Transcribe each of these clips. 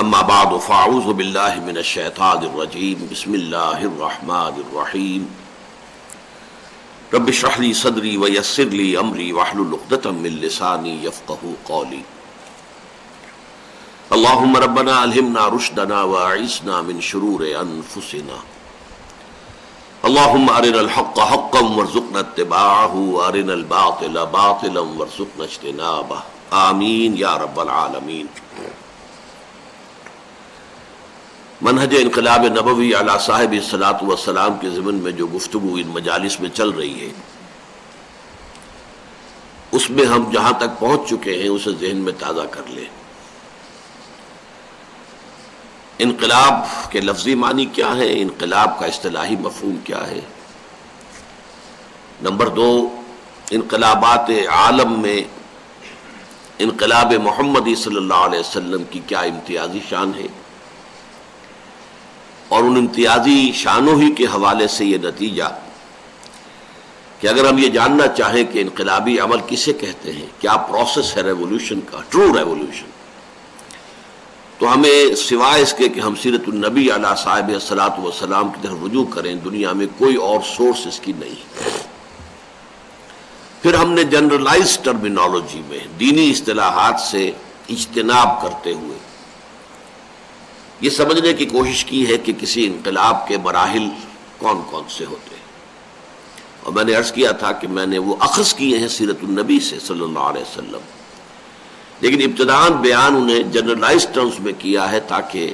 اما بعد فاعوذ باللہ من الشیطان الرجیم بسم اللہ الرحمن الرحیم رب اشرح لی صدری ویسر لی امری واحلل عقدۃ من لسانی یفقہوا قولی اللہم ربنا الہمنا رشدنا واعصمنا من شرور انفسنا اللہم ارنا الحق حقا وارزقنا اتباعہ وارنا الباطل باطلا وارزقنا اجتنابہ آمین یا رب العالمین۔ منہج انقلاب نبوی علی صاحب الصلاۃ والسلام کے ضمن میں جو گفتگو ان مجالس میں چل رہی ہے، اس میں ہم جہاں تک پہنچ چکے ہیں اسے ذہن میں تازہ کر لیں۔ انقلاب کے لفظی معنی کیا ہے؟ انقلاب کا اصطلاحی مفہوم کیا ہے؟ نمبر 2، انقلابات عالم میں انقلاب محمدی صلی اللہ علیہ وسلم کی کیا امتیازی شان ہے، اور ان امتیازی شانوں ہی کے حوالے سے یہ نتیجہ کہ اگر ہم یہ جاننا چاہیں کہ انقلابی عمل کسے کہتے ہیں، کیا پروسیس ہے ریولوشن کا، ٹرو ریولوشن، تو ہمیں سوائے اس کے کہ ہم سیرت النبی علیہ صاحب الصلاۃ والسلام کی طرف رجوع کریں، دنیا میں کوئی اور سورس اس کی نہیں۔ پھر ہم نے جنرلائز ٹرمینالوجی میں دینی اصطلاحات سے اجتناب کرتے ہوئے یہ سمجھنے کی کوشش کی ہے کہ کسی انقلاب کے مراحل کون کون سے ہوتے ہیں، اور میں نے عرض کیا تھا کہ میں نے وہ اخذ کیے ہیں سیرت النبی سے صلی اللہ علیہ وسلم، لیکن ابتداءً بیان انہیں جنرلائز ٹرمز میں کیا ہے تاکہ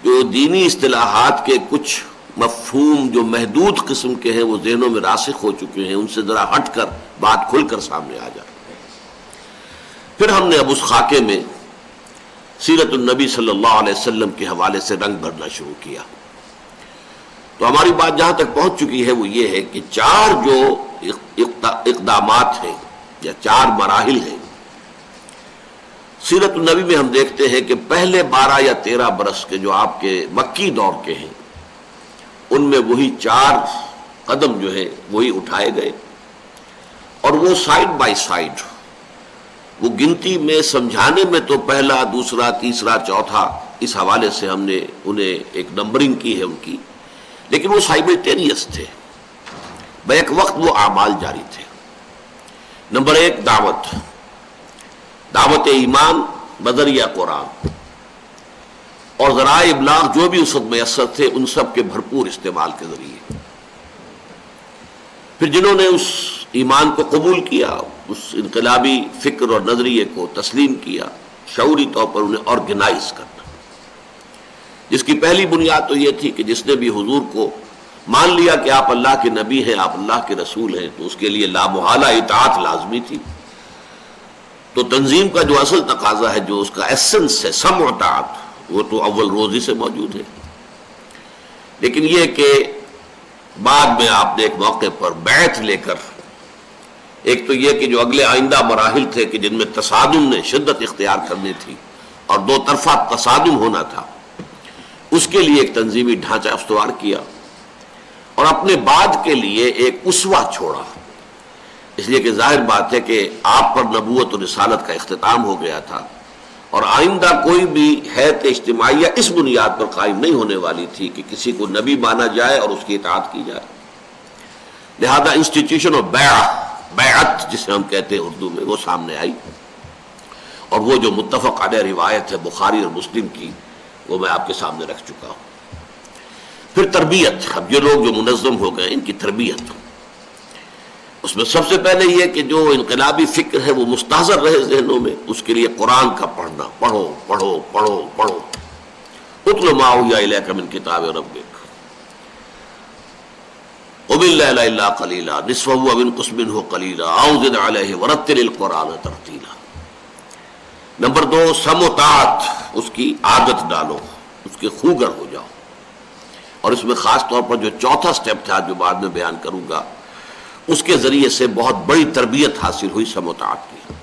جو دینی اصطلاحات کے کچھ مفہوم جو محدود قسم کے ہیں وہ ذہنوں میں راسخ ہو چکے ہیں، ان سے ذرا ہٹ کر بات کھل کر سامنے آ جائے۔ پھر ہم نے اب اس خاکے میں سیرت النبی صلی اللہ علیہ وسلم کے حوالے سے رنگ بھرنا شروع کیا، تو ہماری بات جہاں تک پہنچ چکی ہے وہ یہ ہے کہ 4 جو اقدامات ہیں یا 4 مراحل ہیں سیرت النبی میں، ہم دیکھتے ہیں کہ پہلے 12 یا 13 برس کے جو آپ کے مکی دور کے ہیں ان میں وہی 4 قدم جو ہیں وہی اٹھائے گئے، اور وہ سائیڈ بائی سائیڈ، وہ گنتی میں سمجھانے میں تو پہلا، دوسرا، تیسرا، چوتھا، اس حوالے سے ہم نے انہیں ایک نمبرنگ کی ہے ان کی، لیکن وہ سائملٹینیس تھے، بیک وقت وہ اعمال جاری تھے۔ نمبر 1، دعوت ایمان بذریعہ قرآن اور ذرائع ابلاغ جو بھی اس وقت میسر تھے ان سب کے بھرپور استعمال کے ذریعے۔ پھر جنہوں نے اس ایمان کو قبول کیا، اس انقلابی فکر اور نظریے کو تسلیم کیا، شعوری طور پر انہیں آرگنائز کرنا، جس کی پہلی بنیاد تو یہ تھی کہ جس نے بھی حضور کو مان لیا کہ آپ اللہ کے نبی ہیں، آپ اللہ کے رسول ہیں، تو اس کے لیے لامحالہ اطاعت لازمی تھی۔ تو تنظیم کا جو اصل تقاضا ہے، جو اس کا ایسنس ہے، سمع و اطاعت، وہ تو اول روز ہی سے موجود ہے، لیکن یہ کہ بعد میں آپ نے ایک موقع پر بیعت لے کر، ایک تو یہ کہ جو اگلے آئندہ مراحل تھے کہ جن میں تصادم نے شدت اختیار کرنی تھی اور 2 طرفہ تصادم ہونا تھا، اس کے لیے ایک تنظیمی ڈھانچہ استوار کیا، اور اپنے بعد کے لیے ایک اسوہ چھوڑا، اس لیے کہ ظاہر بات ہے کہ آپ پر نبوت و رسالت کا اختتام ہو گیا تھا، اور آئندہ کوئی بھی حیت اجتماعیہ اس بنیاد پر قائم نہیں ہونے والی تھی کہ کسی کو نبی مانا جائے اور اس کی اطاعت کی جائے۔ لہذا انسٹیٹیوشن آف بیعت جسے ہم کہتے ہیں اردو میں، وہ سامنے آئی، اور وہ جو متفق علیہ روایت ہے بخاری اور مسلم کی، وہ میں آپ کے سامنے رکھ چکا ہوں۔ پھر تربیت، اب یہ لوگ جو منظم ہو گئے ان کی تربیت، اس میں سب سے پہلے یہ کہ جو انقلابی فکر ہے وہ مستحضر رہے ذہنوں میں، اس کے لیے قرآن کا پڑھنا، پڑھو پڑھو پڑھو پڑھو، اتل ما اوحی الیک من کتاب ربک قم اللیل الا قلیلا نصفہ او انقص منہ قلیلا او زد علیہ ورتل القرآن ترتیلا۔ نمبر 2، سمع و طاعت، اس کی عادت ڈالو، اس کے خوگر ہو جاؤ، اور اس میں خاص طور پر جو 4تھا سٹیپ تھا جو بعد میں بیان کروں گا، اس کے ذریعے سے بہت بڑی تربیت حاصل ہوئی سمع و طاعت کی۔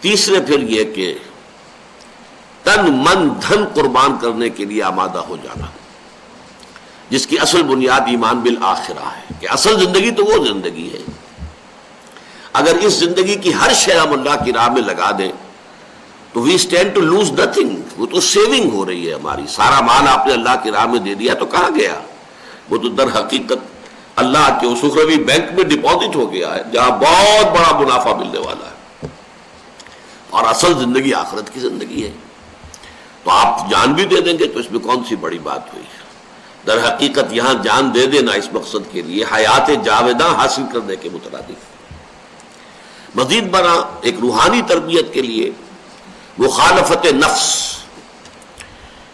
تیسرے پھر یہ کہ تن من دھن قربان کرنے کے لیے آمادہ ہو جانا، جس کی اصل بنیاد ایمان بالآخرہ ہے، کہ اصل زندگی تو وہ زندگی ہے، اگر اس زندگی کی ہر شے ہم اللہ کی راہ میں لگا دیں تو we stand to lose nothing. وہ تو سیونگ ہو رہی ہے ہماری. سارا مال آپ نے اللہ کی راہ میں دے دیا تو کہاں گیا؟ وہ تو در حقیقت اللہ کے اس اخروی بینک میں ڈپازٹ ہو گیا ہے جہاں بہت بڑا منافع ملنے والا ہے، اور اصل زندگی آخرت کی زندگی ہے. تو آپ جان بھی دے دیں گے تو اس میں کون سی بڑی بات ہوئی؟ در حقیقت یہاں جان دے دینا اس مقصد کے لیے حیات جاوداں حاصل کرنے کے مترادف. مزید برآں ایک روحانی تربیت کے لیے مخالفت نفس،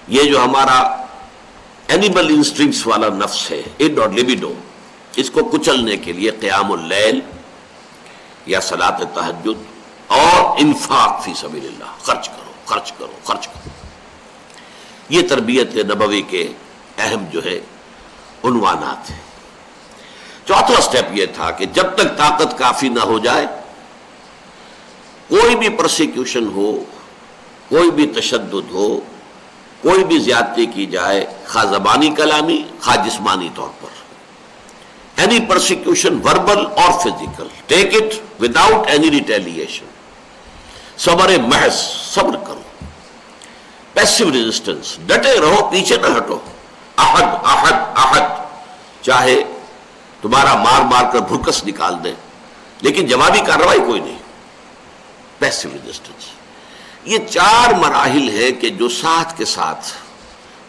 یہ جو ہمارا اینیمل انسٹنکٹس والا نفس ہے، اڈ اور لیبیڈو، اس کو کچلنے کے لیے قیام اللیل یا صلاۃ تہجد اور انفاق فی سبیل اللہ، خرچ کرو خرچ کرو خرچ کرو. یہ تربیت نبوی کے اہم جو ہے عنوانات ہیں. چوتھا سٹیپ یہ تھا کہ جب تک طاقت کافی نہ ہو جائے، کوئی بھی پرسیکیوشن ہو، کوئی بھی تشدد ہو، کوئی بھی زیادتی کی جائے، خواہ زبانی کلامی خواہ جسمانی طور پر، اینی پرسیکیوشن وربل اور physical, take it without any retaliation. صبر محض، صبر کرو، پیسو ریزسٹنس، ڈٹے رہو، پیچھے نہ ہٹو. احد احد احد، چاہے تمہارا مار مار کر بھرکس نکال دیں لیکن جوابی کارروائی کوئی نہیں. Passive resistance. یہ 4 مراحل ہیں کہ جو ساتھ کے ساتھ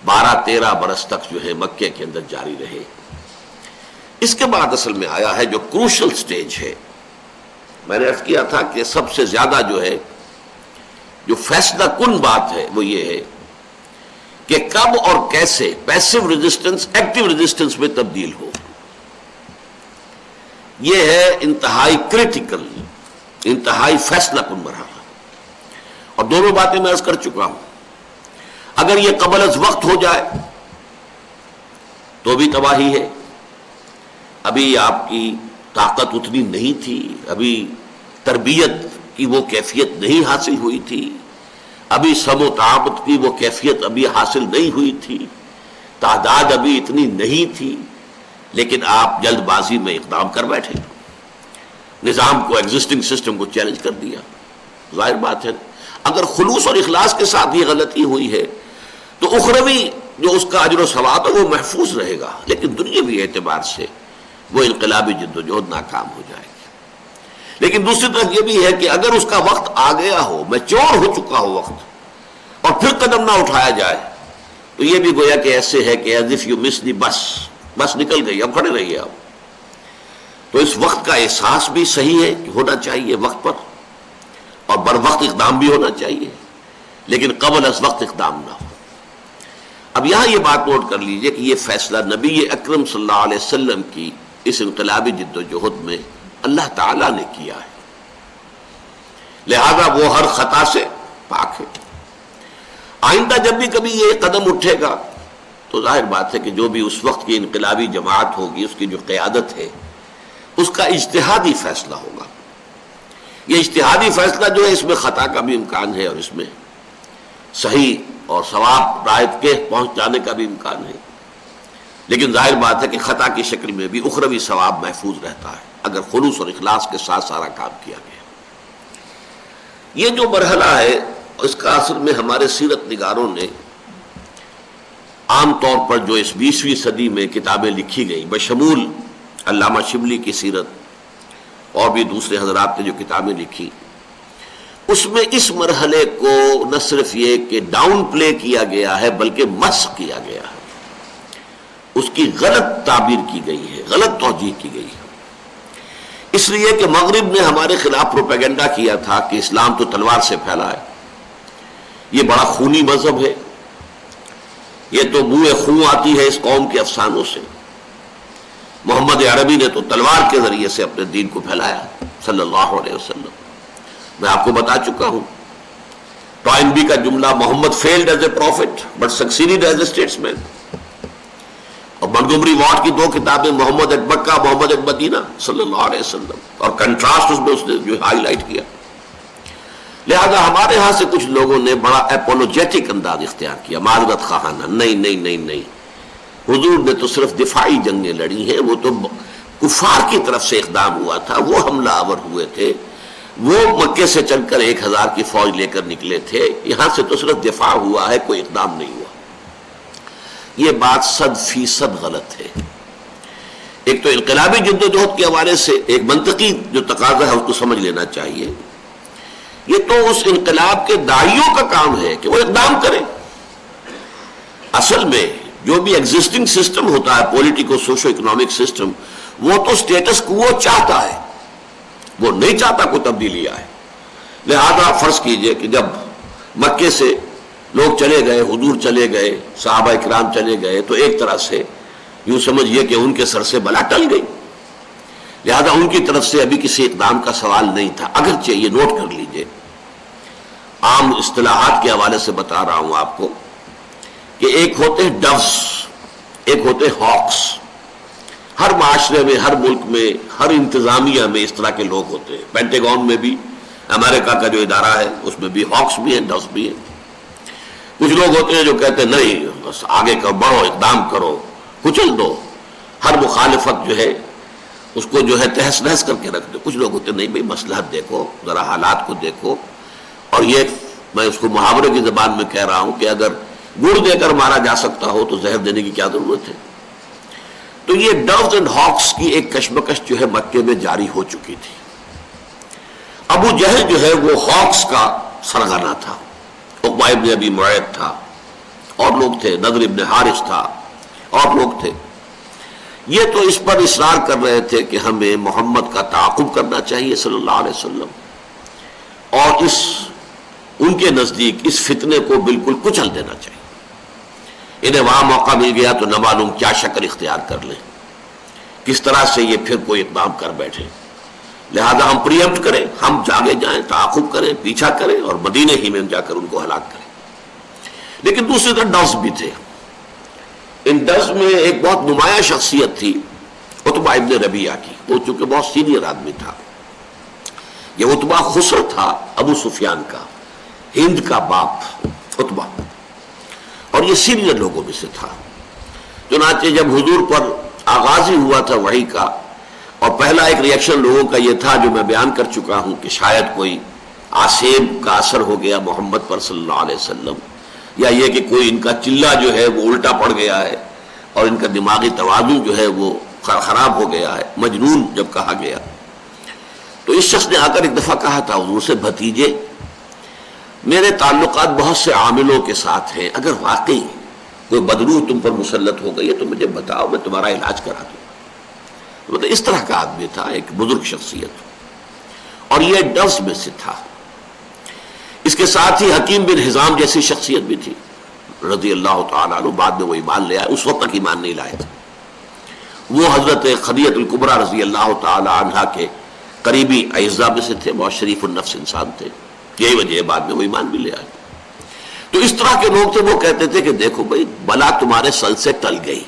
12-13 برس تک جو ہے مکے کے اندر جاری رہے. اس کے بعد اصل میں آیا ہے جو کروشل سٹیج ہے. میں نے عرض کیا تھا کہ سب سے زیادہ جو ہے جو فیصلہ کن بات ہے وہ یہ ہے کہ کب اور کیسے پیسو ریزسٹنس ایکٹیو ریزسٹنس میں تبدیل ہو. یہ ہے انتہائی کریٹیکل، انتہائی فیصلہ کن مرحلہ. اور دونوں باتیں میں عرض کر چکا ہوں. اگر یہ قبل از وقت ہو جائے تو بھی تباہی ہے. ابھی آپ کی طاقت اتنی نہیں تھی، ابھی تربیت کی وہ کیفیت نہیں حاصل ہوئی تھی، ابھی سم و تعاقت کی وہ کیفیت ابھی حاصل نہیں ہوئی تھی، تعداد ابھی اتنی نہیں تھی، لیکن آپ جلد بازی میں اقدام کر بیٹھے، نظام کو، ایگزسٹنگ سسٹم کو چیلنج کر دیا. ظاہر بات ہے اگر خلوص اور اخلاص کے ساتھ یہ غلطی ہوئی ہے تو اخروی جو اس کا اجر و ثواب ہے وہ محفوظ رہے گا، لیکن دنیاوی اعتبار سے وہ انقلابی جدوجہد ناکام ہو جائے گی. لیکن دوسری طرف یہ بھی ہے کہ اگر اس کا وقت آ گیا ہو، میچور ہو چکا ہو وقت، اور پھر قدم نہ اٹھایا جائے تو یہ بھی گویا کہ ایسے ہے کہ as if you miss the بس نکل گئی، اب کھڑے رہیے آپ. تو اس وقت کا احساس بھی صحیح ہے کہ ہونا چاہیے وقت پر، اور بر وقت اقدام بھی ہونا چاہیے، لیکن قبل از وقت اقدام نہ ہو. اب یہاں یہ بات نوٹ کر لیجئے کہ یہ فیصلہ نبی اکرم صلی اللہ علیہ وسلم کی اس انقلابی جد و جہد میں اللہ تعالیٰ نے کیا ہے، لہذا وہ ہر خطا سے پاک ہے. آئندہ جب بھی کبھی یہ قدم اٹھے گا تو ظاہر بات ہے کہ جو بھی اس وقت کی انقلابی جماعت ہوگی، اس کی جو قیادت ہے، اس کا اجتہادی فیصلہ ہوگا. یہ اجتہادی فیصلہ جو ہے اس میں خطا کا بھی امکان ہے اور اس میں صحیح اور ثواب رائت کے پہنچ جانے کا بھی امکان ہے، لیکن ظاہر بات ہے کہ خطا کی شکل میں بھی اخروی ثواب محفوظ رہتا ہے اگر خلوص اور اخلاص کے ساتھ سارا کام کیا گیا. یہ جو مرحلہ ہے اس کا اصل میں ہمارے سیرت نگاروں نے عام طور پر جو اس 20ویں صدی میں کتابیں لکھی گئیں، بشمول علامہ شبلی کی سیرت اور بھی دوسرے حضرات نے جو کتابیں لکھی، اس میں اس مرحلے کو نہ صرف یہ کہ ڈاؤن پلے کیا گیا ہے بلکہ مسخ کیا گیا ہے، اس کی غلط تعبیر کی گئی ہے، غلط توجیہ کی گئی ہے. اس لیے کہ مغرب نے ہمارے خلاف پروپیگنڈا کیا تھا کہ اسلام تو تلوار سے پھیلا ہے، یہ بڑا خونی مذہب ہے، یہ تو منہ خون آتی ہے اس قوم کے افسانوں سے. محمد عربی نے تو تلوار کے ذریعے سے اپنے دین کو پھیلایا صلی اللہ علیہ وسلم. میں آپ کو بتا چکا ہوں ٹوائنبی کا جملہ، Muhammad failed as a prophet but succeeded as a statesman. اور منگومری واٹ کی 2 کتابیں، محمد at Mecca, Muhammad at Medina صلی اللہ علیہ وسلم، اور کنٹراسٹ اس میں اس نے جو ہائی لائٹ کیا. لہذا ہمارے ہاں سے کچھ لوگوں نے بڑا اپولوجیٹک انداز اختیار کیا، معذرت خواہانہ. نہیں نہیں نہیں نہیں، حضور نے تو صرف دفاعی جنگیں لڑی ہیں، وہ تو کفار کی طرف سے اقدام ہوا تھا، وہ حملہ آور ہوئے تھے. وہ مکے سے چل کر 1000 کی فوج لے کر نکلے تھے، یہاں سے تو صرف دفاع ہوا ہے، کوئی اقدام نہیں ہوا۔ یہ بات 100% غلط ہے۔ ایک تو انقلابی جدوجہد کے حوالے سے ایک منطقی جو تقاضا ہے اس کو سمجھ لینا چاہیے، یہ تو اس انقلاب کے داعیوں کا کام ہے کہ وہ اقدام کریں۔ اصل میں جو بھی ایگزسٹنگ سسٹم ہوتا ہے، پولیٹیکو سوشو اکنامک سسٹم، وہ تو اسٹیٹس کو وہ چاہتا ہے، وہ نہیں چاہتا کوئی تبدیلی آئے۔ لہذا فرض کیجئے کہ جب مکے سے لوگ چلے گئے، حضور چلے گئے، صحابہ کرام چلے گئے، تو ایک طرح سے یوں سمجھیے کہ ان کے سر سے بلا ٹل گئی، لہذا ان کی طرف سے ابھی کسی اقدام کا سوال نہیں تھا۔ اگرچہ یہ نوٹ کر لیجئے، عام اصطلاحات کے حوالے سے بتا رہا ہوں آپ کو کہ ایک ہوتے ہیں ڈوز، ایک ہوتے ہیں ہاکس۔ ہر معاشرے میں، ہر ملک میں، ہر انتظامیہ میں اس طرح کے لوگ ہوتے ہیں۔ پینٹاگون میں بھی، امریکہ کا جو ادارہ ہے اس میں بھی ہاکس بھی ہیں، ڈوز بھی ہیں۔ کچھ لوگ ہوتے ہیں جو کہتے ہیں نہیں بس آگے کا بڑھو، اقدام کرو، کچل دو، ہر مخالفت جو ہے اس کو جو ہے تہس نہس کر کے رکھ دو۔ کچھ لوگ ہوتے ہیں نہیں بھائی مصلحت دیکھو، ذرا حالات کو دیکھو، اور یہ میں اس کو محاورے کی زبان میں کہہ رہا ہوں کہ اگر گڑ دے کر مارا جا سکتا ہو تو زہر دینے کی کیا ضرورت ہے۔ تو یہ ڈوز اینڈ ہاکس کی ایک کشمکش جو ہے مکے میں جاری ہو چکی تھی۔ ابو جہل جو ہے وہ ہاکس کا سرغنہ تھا، عقبہ ابن ابی معیط تھا، اور لوگ تھے، نضر ابن حارث تھا، اور لوگ تھے۔ یہ تو اس پر اصرار کر رہے تھے کہ ہمیں محمد کا تعاقب کرنا چاہیے صلی اللہ علیہ وسلم، اور ان کے نزدیک اس فتنے کو بالکل کچل دینا چاہیے۔ انہیں وہاں موقع مل گیا تو نہ معلوم کیا شکل اختیار کر لیں، کس طرح سے یہ پھر کوئی اقدام کر بیٹھے۔ لہذا ہم پریمپٹ کریں، ہم جاگے جائیں، تعاقب کریں، پیچھا کریں، اور مدینے ہی میں جا کر ان کو ہلاک کریں۔ لیکن دوسری طرف ڈوز بھی تھے۔ ان ڈوز میں ایک بہت نمایاں شخصیت تھی عتبہ ابن ربیعہ کی، وہ چونکہ بہت سینئر آدمی تھا۔ یہ عتبہ خسر تھا ابو سفیان کا، ہند کا باپ عتبہ، اور یہ سینئر لوگوں میں سے تھا۔ چنانچہ جب حضور پر آغاز ہی ہوا تھا وحی کا، اور پہلا ایک ریئیکشن لوگوں کا یہ تھا جو میں بیان کر چکا ہوں کہ شاید کوئی آسیب کا اثر ہو گیا محمد پر صلی اللہ علیہ وسلم، یا یہ کہ کوئی ان کا چلہ جو ہے وہ الٹا پڑ گیا ہے اور ان کا دماغی توازن جو ہے وہ خراب ہو گیا ہے، مجنون جب کہا گیا۔ تو اس شخص نے آ کر ایک دفعہ کہا تھا حضور سے، بھتیجے میرے تعلقات بہت سے عاملوں کے ساتھ ہیں، اگر واقعی کوئی بدروح تم پر مسلط ہو گئی ہے تو مجھے بتاؤ، میں تمہارا علاج کرا دوں۔ مطلب اس طرح کا آدمی تھا، ایک بزرگ شخصیت، اور یہ ڈوز میں سے تھا۔ اس کے ساتھ ہی حکیم بن حزام جیسی شخصیت بھی تھی رضی اللہ تعالیٰ عنہ، بعد میں وہ ایمان لے آئے، اس وقت تک ایمان نہیں لائے تھے۔ وہ حضرت خدیجہ الکبریٰ رضی اللہ تعالیٰ عنہ کے قریبی اعزاء میں سے تھے، بہت شریف النفس انسان تھے، یہی وجہ ہے بعد میں وہ ایمان بھی لے آئے۔ تو اس طرح کے لوگ تھے، وہ کہتے تھے کہ دیکھو بھائی بلا تمہارے سل سے ٹل گئی۔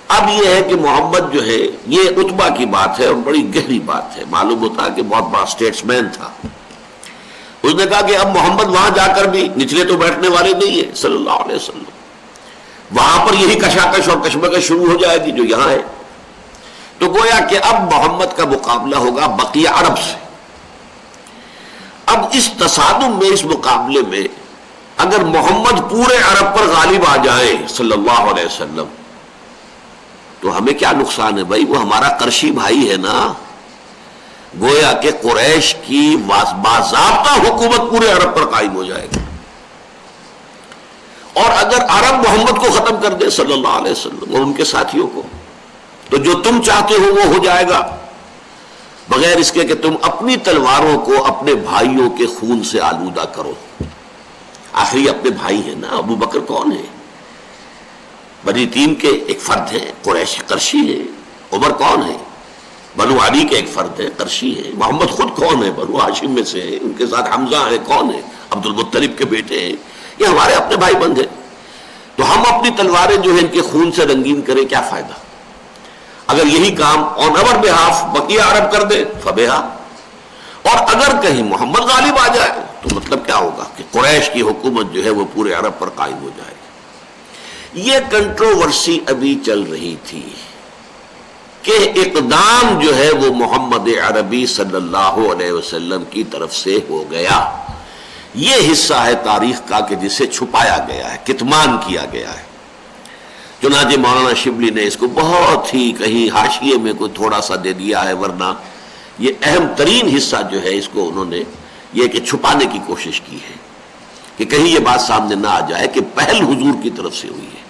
اب یہ ہے کہ محمد جو ہے، یہ عتبہ کی بات ہے اور بڑی گہری بات ہے، معلوم ہوتا ہے کہ بہت بڑا اسٹیٹس مین تھا۔ اس نے کہا کہ اب محمد وہاں جا کر بھی نچلے تو بیٹھنے والے نہیں ہیں صلی اللہ علیہ وسلم، وہاں پر یہی کشاکش اور کشمکش شروع ہو جائے گی جو یہاں ہے۔ تو گویا کہ اب محمد کا مقابلہ ہوگا بقیہ عرب سے۔ اب اس تصادم میں، اس مقابلے میں اگر محمد پورے عرب پر غالب آ جائیں صلی اللہ علیہ وسلم تو ہمیں کیا نقصان ہے بھائی؟ وہ ہمارا قرشی بھائی ہے نا۔ گویا کہ قریش کی باضابطہ حکومت پورے عرب پر قائم ہو جائے گی، اور اگر عرب محمد کو ختم کر دے صلی اللہ علیہ وسلم اور ان کے ساتھیوں کو، تو جو تم چاہتے ہو وہ ہو جائے گا، بغیر اس کے کہ تم اپنی تلواروں کو اپنے بھائیوں کے خون سے آلودہ کرو۔ آخری اپنے بھائی ہیں نا۔ ابو بکر کون ہے؟ بنی تیم کے ایک فرد ہے، قریش قرشی ہے۔ عمر کون ہے؟ بنو علی کے ایک فرد ہے، قرشی ہے۔ محمد خود کون ہے؟ بنو ہاشم میں سے ہے، ان کے ساتھ حمزہ ہے، کون ہے؟ عبد المطلب کے بیٹے ہیں، یہ ہمارے اپنے بھائی بند ہیں۔ تو ہم اپنی تلواریں جو ہیں ان کے خون سے رنگین کریں، کیا فائدہ؟ اگر یہی کام آن اور بہاف بقیہ عرب کر دے فبہا، اور اگر کہیں محمد غالب آ جائے تو مطلب کیا ہوگا کہ قریش کی حکومت جو ہے وہ پورے عرب پر قائم ہو جائے گی۔ یہ کنٹروورسی ابھی چل رہی تھی، کہ اقدام جو ہے وہ محمد عربی صلی اللہ علیہ وسلم کی طرف سے ہو گیا. یہ حصہ ہے تاریخ کا کہ جسے چھپایا گیا ہے، کتمان کیا گیا ہے. چنانچہ مولانا شبلی نے اس کو بہت ہی کہیں حاشیے میں کوئی تھوڑا سا دے دیا ہے، ورنہ یہ اہم ترین حصہ جو ہے اس کو انہوں نے یہ کہ چھپانے کی کوشش کی ہے کہ کہیں یہ بات سامنے نہ آ جائے کہ پہل حضور کی طرف سے ہوئی ہے.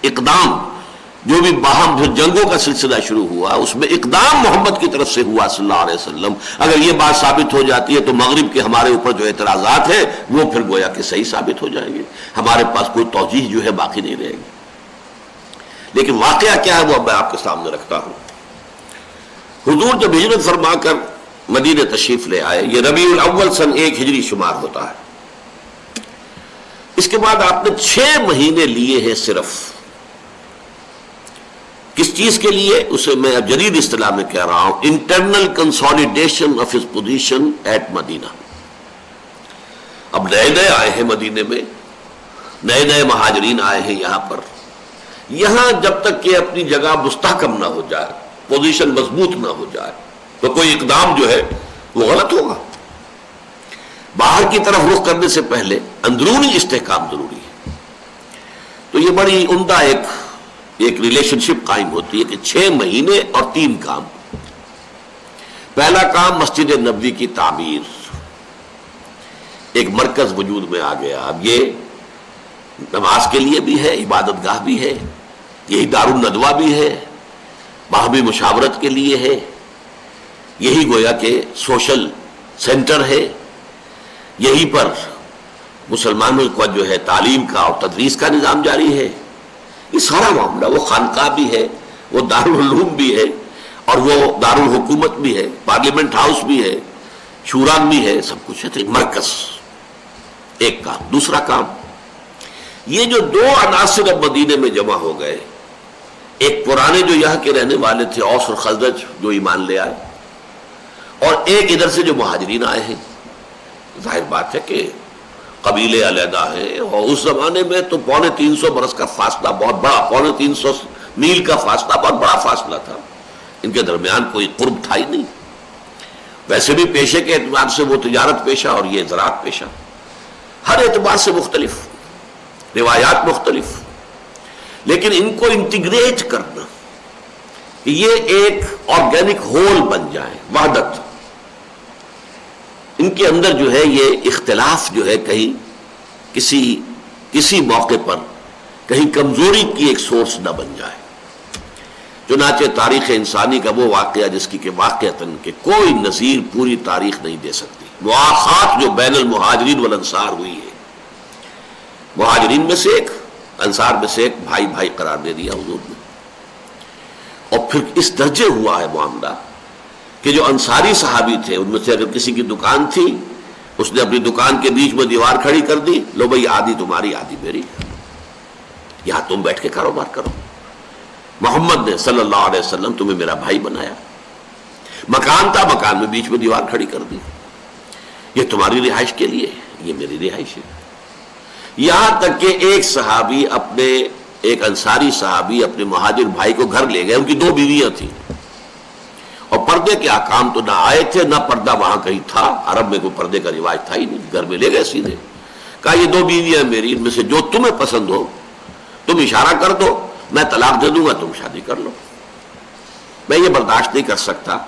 اقدام جو بھی باہم جنگوں کا سلسلہ شروع ہوا اس میں اقدام محمد کی طرف سے ہوا صلی اللہ علیہ وسلم. اگر یہ بات ثابت ہو جاتی ہے تو مغرب کے ہمارے اوپر جو اعتراضات ہیں وہ پھر گویا کہ صحیح ثابت ہو جائیں گے، ہمارے پاس کوئی توجیہ جو ہے باقی نہیں رہے گی. لیکن واقعہ کیا ہے وہ اب میں آپ کے سامنے رکھتا ہوں. حضور جب ہجرت فرما کر مدینہ تشریف لے آئے، یہ ربیع الاول سن 1 ہجری شمار ہوتا ہے. اس کے بعد آپ نے 6 مہینے لیے ہیں صرف. کس چیز کے لیے؟ اسے میں جدید اصطلاح میں کہہ رہا ہوں internal consolidation of his position at Medina. اب نئے نئے آئے ہیں مدینے میں، نئے نئے مہاجرین آئے ہیں یہاں پر. یہاں جب تک کہ اپنی جگہ مستحکم نہ ہو جائے، پوزیشن مضبوط نہ ہو جائے، تو کوئی اقدام جو ہے وہ غلط ہوگا. باہر کی طرف رخ کرنے سے پہلے اندرونی استحکام ضروری ہے. تو یہ بڑی عمدہ ایک ریلیشن شپ قائم ہوتی ہے کہ 6 مہینے اور 3 کام. پہلا کام مسجد نبوی کی تعمیر، ایک مرکز وجود میں آ گیا. اب یہ نماز کے لیے بھی ہے، عبادت گاہ بھی ہے، یہی دار الندوہ بھی ہے، باہمی مشاورت کے لیے ہے، یہی گویا کہ سوشل سینٹر ہے، یہی پر مسلمانوں کا جو ہے تعلیم کا اور تدریس کا نظام جاری ہے. یہ سارا معاملہ، وہ خانقاہ بھی ہے، وہ دارالعلوم بھی ہے، اور وہ دارالحکومت بھی ہے، پارلیمنٹ ہاؤس بھی ہے، شورا بھی ہے، سب کچھ ہے. مرکز ایک کام. دوسرا کام، یہ جو 2 عناصر اب مدینے میں جمع ہو گئے، ایک پرانے جو یہاں کے رہنے والے تھے اوس اور خزرج جو ایمان لے آئے، اور ایک ادھر سے جو مہاجرین آئے ہیں. ظاہر بات ہے کہ قبیلے علیحدہ ہیں، اور اس زمانے میں تو 350 برس کا فاصلہ بہت بڑا، 350 میل کا فاصلہ بہت بڑا فاصلہ تھا. ان کے درمیان کوئی قرب تھا ہی نہیں. ویسے بھی پیشے کے اعتبار سے وہ تجارت پیشہ اور یہ زراعت پیشہ، ہر اعتبار سے مختلف، روایات مختلف. لیکن ان کو انٹیگریٹ کرنا کہ یہ ایک آرگینک ہول بن جائے، وحدت. ان کے اندر جو ہے یہ اختلاف جو ہے کہیں کسی موقع پر کہیں کمزوری کی ایک سورس نہ بن جائے. چنانچہ تاریخ انسانی کا وہ واقعہ جس کی کہ واقعتاً کہ کوئی نظیر پوری تاریخ نہیں دے سکتی، مواخات جو بین المہاجرین والانصار ہوئی ہے. مہاجرین میں سے ایک، انصار میں سے ایک، بھائی بھائی قرار دے دیا حضور نے. اور پھر اس درجے ہوا ہے معاملہ کہ جو انصاری صحابی تھے ان میں سے اگر کسی کی دکان تھی، اس نے اپنی دکان کے بیچ میں دیوار کھڑی کر دی، لو بھائی آدھی تمہاری آدھی میری، یہاں تم بیٹھ کے کاروبار کرو. محمد نے صلی اللہ علیہ وسلم تمہیں میرا بھائی بنایا. مکان تھا، مکان میں بیچ میں دیوار کھڑی کر دی، یہ تمہاری رہائش کے لیے، یہ میری رہائش ہے. یہاں تک کہ ایک انصاری صحابی اپنے مہاجر بھائی کو گھر لے گئے. ان کی 2 بیویاں تھیں، اور پردے کے احکام تو نہ آئے تھے، نہ پردہ وہاں کہیں تھا. عرب میں کوئی پردے کا رواج تھا ہی نہیں. گھر میں لے گئے سیدھے، کہا یہ 2 بیویاں میری، ان میں سے جو تمہیں پسند ہو تم اشارہ کر دو، میں طلاق دے دوں گا، تم شادی کر لو. میں یہ برداشت نہیں کر سکتا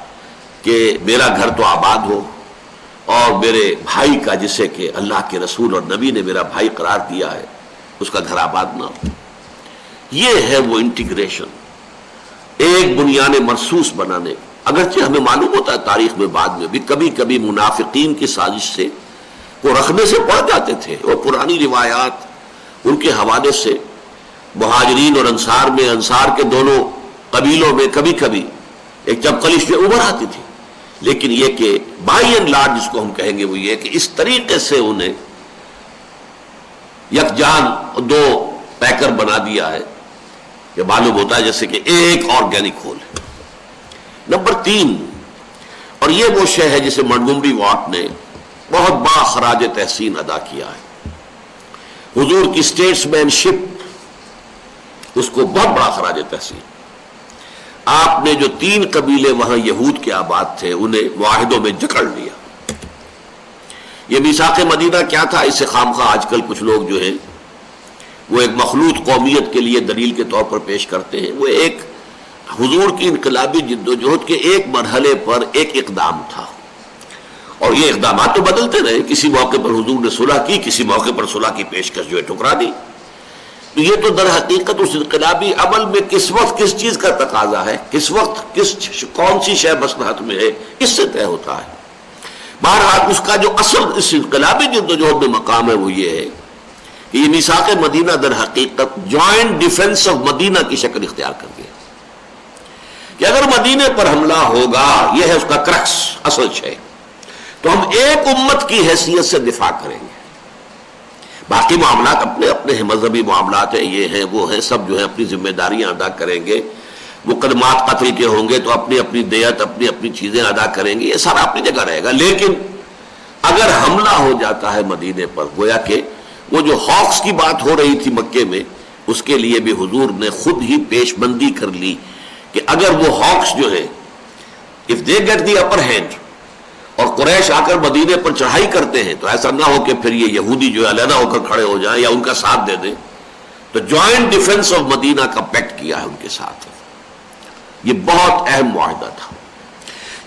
کہ میرا گھر تو آباد ہو اور میرے بھائی کا، جسے کہ اللہ کے رسول اور نبی نے میرا بھائی قرار دیا ہے، اس کا گھر آباد نہ ہو. یہ ہے وہ انٹیگریشن، ایک بنیان مرصوص بنانے. اگرچہ ہمیں معلوم ہوتا ہے تاریخ میں بعد میں بھی کبھی کبھی منافقین کی سازش سے کو رکھنے سے پڑ جاتے تھے، اور پرانی روایات ان کے حوالے سے مہاجرین اور انصار میں، انصار کے دونوں قبیلوں میں کبھی کبھی ایک چپقلش میں ابھر آتی تھی. لیکن یہ کہ بائی اینڈ لارج جس کو ہم کہیں گے وہ یہ کہ اس طریقے سے انہیں یکجان 2 پیکر بنا دیا ہے کہ معلوم ہوتا ہے جیسے کہ ایک آرگینک ہول ہے. نمبر 3، اور یہ وہ شے ہے جسے منٹگومری واٹ نے بہت بڑا خراج تحسین ادا کیا ہے. حضور کی اسٹیٹس مین شپ، اس کو بہت بڑا خراج تحسین. آپ نے جو 3 قبیلے وہاں یہود کے آباد تھے انہیں معاہدوں میں جکڑ لیا. یہ میثاق مدینہ کیا تھا؟ اس سے خامخواہ آج کل کچھ لوگ جو ہیں وہ ایک مخلوط قومیت کے لیے دلیل کے طور پر پیش کرتے ہیں. وہ ایک حضور کی انقلابی جدوجہد کے ایک مرحلے پر ایک اقدام تھا، اور یہ اقدامات تو بدلتے رہے. کسی موقع پر حضور نے صلح کی، کسی موقع پر صلح کی پیشکش جو ہے ٹھکرا دی. تو یہ تو در حقیقت اس انقلابی عمل میں کس وقت کس چیز کا تقاضا ہے، کس وقت کون سی شے مصلحت میں ہے، اس سے طے ہوتا ہے. بہرحال اس کا جو اصل اس انقلابی جدوجہد میں مقام ہے وہ یہ ہے کہ یہ میثاق مدینہ در حقیقت جوائنٹ ڈیفنس آف مدینہ کی شکل اختیار کر گیا کہ اگر مدینے پر حملہ ہوگا، یہ ہے اس کا کرکس، اصل شے، تو ہم ایک امت کی حیثیت سے دفاع کریں گے. باقی معاملات اپنے اپنے ہیں، مذہبی معاملات ہیں، یہ ہیں وہ ہیں، سب جو ہے اپنی ذمہ داریاں ادا کریں گے. مقدمات قتل کے ہوں گے تو اپنی اپنی دیت، اپنی اپنی چیزیں ادا کریں گے، یہ سارا اپنی جگہ رہے گا. لیکن اگر حملہ ہو جاتا ہے مدینے پر، گویا کہ وہ جو ہاکس کی بات ہو رہی تھی مکے میں، اس کے لیے بھی حضور نے خود ہی پیش بندی کر لی کہ اگر وہ ہاکس جو ہے if they get the upper hand اور قریش آ کر مدینے پر چڑھائی کرتے ہیں تو ایسا نہ ہو کہ پھر یہ یہودی جو ہے علیحدہ ہو کر کھڑے ہو جائیں یا ان کا ساتھ دے دیں. تو جوائنٹ ڈیفنس آف مدینہ کا پیکٹ کیا ہے ان کے ساتھ. یہ بہت اہم معاہدہ تھا.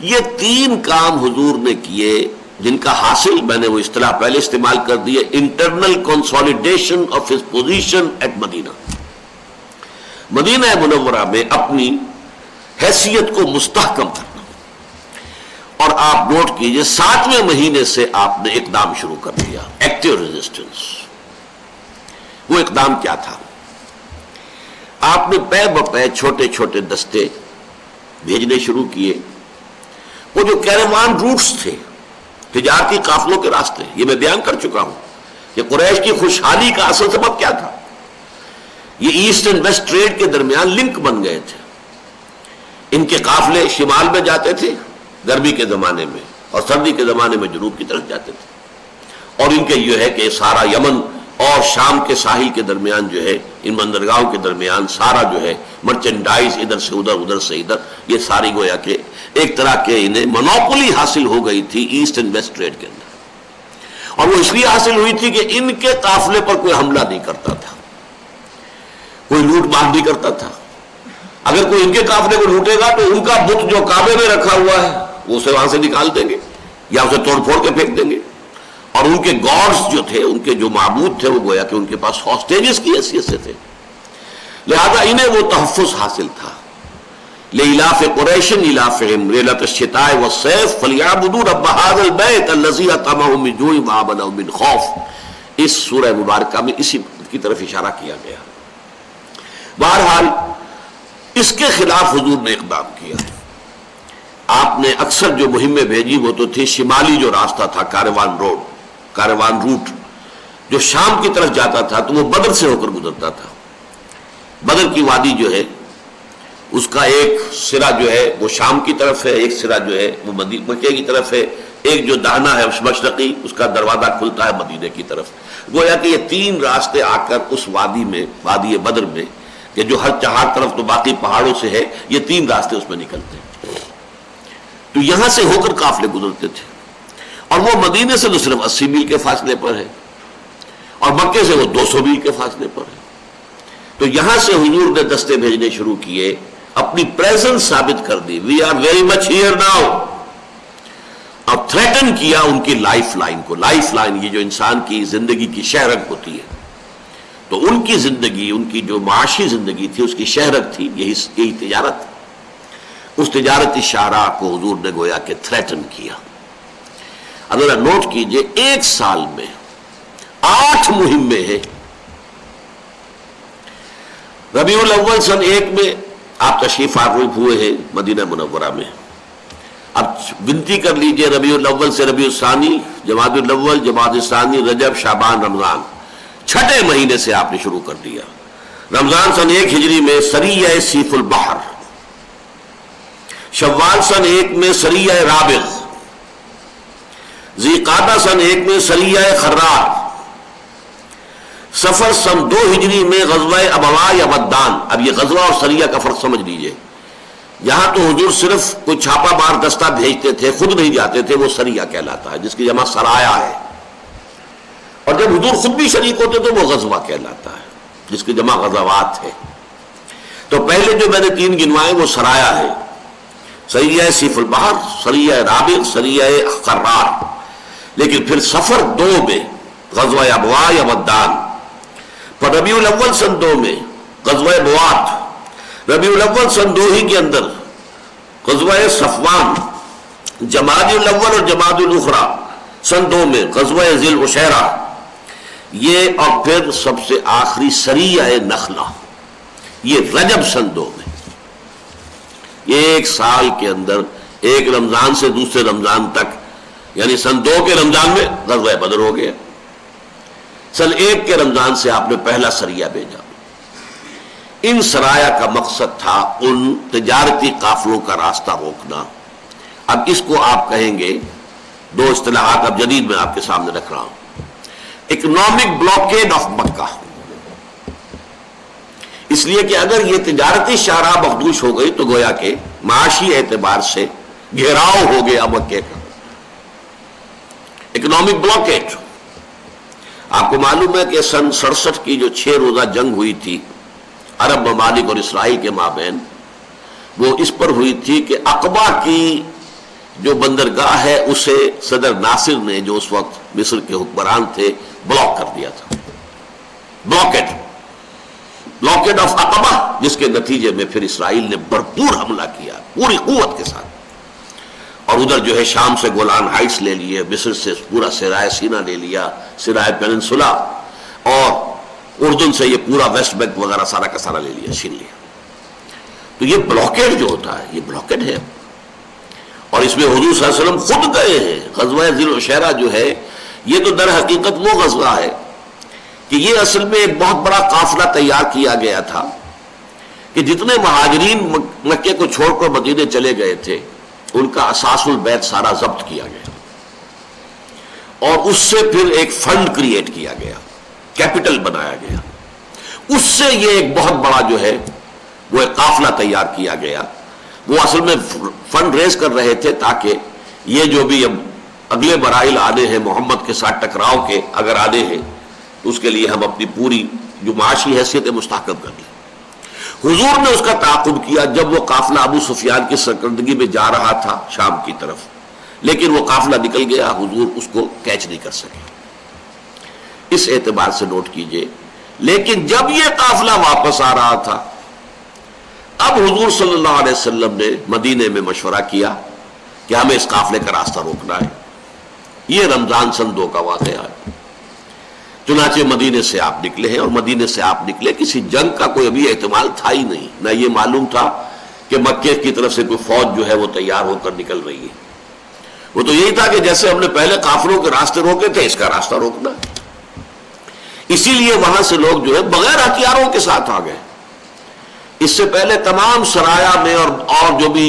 یہ 3 کام حضور نے کیے جن کا حاصل میں نے وہ اصطلاح پہلے استعمال کر دی ہے، internal consolidation of his position at Medina. Medina Munawwarah میں اپنی حیثیت کو مستحکم کرنا. اور آپ نوٹ کیجئے 7ویں مہینے سے آپ نے اقدام شروع کر دیا، ایکٹیو ریزسٹنس. وہ اقدام کیا تھا؟ آپ نے پے بپے چھوٹے چھوٹے دستے بھیجنے شروع کیے. وہ جو کیروان روٹس تھے، تجارتی قافلوں کے راستے، یہ میں بیان کر چکا ہوں کہ قریش کی خوشحالی کا اصل سبب کیا تھا. یہ ایسٹ اینڈ ویسٹ ٹریڈ کے درمیان لنک بن گئے تھے. ان کے قافلے شمال میں جاتے تھے گرمی کے زمانے میں، اور سردی کے زمانے میں جنوب کی طرف جاتے تھے. اور ان کے یہ ہے کہ سارا یمن اور شام کے ساحل کے درمیان جو ہے، ان بندرگاہوں کے درمیان سارا جو ہے مرچنڈائز ادھر سے ادھر، ادھر سے ادھر، یہ ساری گویا کہ ایک طرح کے انہیں منوپولی حاصل ہو گئی تھی ایسٹ اینڈ ویسٹ ٹریڈ کے اندر. اور وہ اس لیے حاصل ہوئی تھی کہ ان کے قافلے پر کوئی حملہ نہیں کرتا تھا، کوئی لوٹ مار نہیں کرتا تھا. اگر کوئی ان کے قافلے کو لوٹے گا تو ان کا بت جو کعبے میں رکھا ہوا ہے وہ اسے وہاں سے نکال دیں گے یا اسے توڑ پھوڑ کے پھینک دیں گے. اور ان کے گاڈز جو تھے، ان کے جو معبود تھے، وہ گویا کہ ان کے پاس ہاسٹیجز کی حیثیت سے تھے. لہذا انہیں وہ تحفظ حاصل تھا. لإلاف قریش إلافهم ليلة الشتاء والصيف فليعبدوا رب هذا البيت الذي أطعمهم من جوع وآمنهم من خوف. اس سورہ مبارکہ میں اسی کی طرف اشارہ کیا گیا. بہرحال اس کے خلاف حضور نے اقدام کیا. آپ نے اکثر جو مہمیں بھیجی وہ تو تھی شمالی جو راستہ تھا، کاروان روٹ جو شام کی طرف جاتا تھا تو وہ بدر سے ہو کر گزرتا تھا. بدر کی وادی جو ہے اس کا ایک سرا جو ہے وہ شام کی طرف ہے، ایک سرا جو ہے وہ مکے کی طرف ہے، ایک جو دہنا ہے اس مشرقی، اس کا دروازہ کھلتا ہے مدینے کی طرف. گویا کہ یہ 3 راستے آ کر اس وادی میں، وادی بدر میں، کہ جو ہر 4 طرف تو باقی پہاڑوں سے ہے، یہ 3 راستے اس میں نکلتے ہیں. تو یہاں سے ہو کر قافلے گزرتے تھے. اور وہ مدینے سے تو صرف 80 میل کے فاصلے پر ہے، اور مکے سے وہ 200 میل کے فاصلے پر ہے. تو یہاں سے حضور نے دستے بھیجنے شروع کیے، اپنی پریزنس ثابت کر دی. We are very much here now. اور تھریٹن کیا ان کی لائف لائن کو. لائف لائن یہ جو انسان کی زندگی کی شہرک ہوتی ہے، تو ان کی زندگی، ان کی جو معاشی زندگی تھی اس کی شہرک تھی یہی تجارت. اس تجارتی شاہراہ کو حضور نے گویا کہ تھریٹن کیا. اگر نوٹ کیجئے 1 سال میں 8 مہمیں ہیں. ربیع الاول سن 1 میں آپ تشریف آور ہوئے ہیں مدینہ منورہ میں. اب گنتی کر لیجئے ربیع الاول سے ربیع الثانی، جمادی الاول، جمادی الثانی، رجب، شعبان، رمضان، 6 مہینے سے آپ نے شروع کر دیا. رمضان سن 1 ہجری میں سریہ سیف البحر، شوال سن 1 میں سریہ رابغ، ذی قعدہ سن 1 میں سریہ خرار، سفر سن 2 ہجری میں غزوہ ابوا یا ودان. اب یہ غزوہ اور سریہ کا فرق سمجھ لیجئے. یہاں تو حضور صرف کوئی چھاپا مار دستہ بھیجتے تھے، خود نہیں جاتے تھے، وہ سریہ کہلاتا ہے، جس کی جمع سرایا ہے. اور جب حضور خود بھی شریک ہوتے تو وہ غزوہ کہلاتا ہے، جس کی جمع غزوات ہے. تو پہلے جو میں نے 3 گنوائے وہ سرایا ہے، سریہ سیف البحر، سریہ رابغ، سریہ قرار. لیکن پھر سفر 2 میں غزوہ ابوا یا ودان، پر ربیع الاول سن 2 میں غزوہ بوات، ربیع الاول سن 2 ہی کے اندر غزوہ صفوان، جمادی الاول اور جمادی الاخری سن 2 میں غزوہ ذی العشیرہ، یہ اور پھر سب سے آخری سریہ نخلہ، یہ رجب سن 2 میں. ایک سال کے اندر ایک رمضان سے دوسرے رمضان تک، یعنی سن 2 کے رمضان میں غزوہ بدر ہو گیا، سن 1 کے رمضان سے آپ نے پہلا سریہ بھیجا. ان سرایا کا مقصد تھا ان تجارتی قافلوں کا راستہ روکنا. اب اس کو آپ کہیں گے، 2 اصطلاحات اب جدید میں آپ کے سامنے رکھ رہا ہوں. اکنامک بلاکیڈ آف مکہ، اس لیے کہ اگر یہ تجارتی شاہراہ مخدوش ہو گئی تو گویا کہ معاشی اعتبار سے گھیراؤ ہو گیا مکے کا. Economic blockade. آپ کو معلوم ہے کہ سن 67 کی جو 6 روزہ جنگ ہوئی تھی عرب ممالک اور اسرائیل کے مابین، وہ اس پر ہوئی تھی کہ عقبہ کی جو بندرگاہ ہے اسے صدر ناصر نے، جو اس وقت مصر کے حکمران تھے، بلاک کر دیا تھا. بلاکیڈ آف عقبہ، جس کے نتیجے میں پھر اسرائیل نے بھرپور حملہ کیا پوری قوت کے ساتھ، اور ادھر جو ہے شام سے گولان ہائٹس لے لیے، مصر سے پورا سرائے سینا لے لیا، سرائے پیننسولا، اور اردن سے یہ پورا ویسٹ بینک وغیرہ سارا کا سارا لے لیا، چھین لیا. تو یہ بلاکیڈ جو ہوتا ہے یہ بلاکیڈ ہے. اور اس میں حضور صلی اللہ علیہ وسلم خود گئے ہیں. غزوہ ذی العشیرہ جو ہے یہ تو در حقیقت وہ غزوہ ہے کہ یہ اصل میں ایک بہت بڑا قافلہ تیار کیا گیا تھا کہ جتنے مہاجرین مکے کو چھوڑ کر مدینے چلے گئے تھے ان کا اساس البیت سارا ضبط کیا گیا، اور اس سے پھر ایک فنڈ کریٹ کیا گیا، کیپٹل بنایا گیا. اس سے یہ ایک بہت بڑا جو ہے وہ ایک قافلہ تیار کیا گیا. وہ اصل میں فنڈ ریز کر رہے تھے تاکہ یہ جو بھی اب اگلے مراحل آنے ہیں محمد کے ساتھ ٹکراؤ کے، اگر آنے ہیں تو اس کے لیے ہم اپنی پوری جو معاشی حیثیت مستحکم کر لیں. حضور نے اس کا تعاقب کیا جب وہ قافلہ ابو سفیان کی سرکردگی میں جا رہا تھا شام کی طرف، لیکن وہ قافلہ نکل گیا، حضور اس کو کیچ نہیں کر سکے. اس اعتبار سے نوٹ کیجئے. لیکن جب یہ قافلہ واپس آ رہا تھا، اب حضور صلی اللہ علیہ وسلم نے مدینے میں مشورہ کیا کہ ہمیں اس قافلے کا راستہ روکنا ہے. یہ رمضان سن 2 کا واقعہ ہے. چنانچہ مدینے سے آپ نکلے ہیں، اور مدینے سے آپ نکلے کسی جنگ کا کوئی ابھی احتمال تھا ہی نہیں، نہ یہ معلوم تھا کہ مکے کی طرف سے کوئی فوج جو ہے وہ تیار ہو کر نکل رہی ہے. وہ تو یہی تھا کہ جیسے ہم نے پہلے قافلوں کے راستے روکے تھے، اس کا راستہ روکنا. اسی لیے وہاں سے لوگ جو ہے بغیر ہتھیاروں کے ساتھ آ گئے. اس سے پہلے تمام سرایا میں اور جو بھی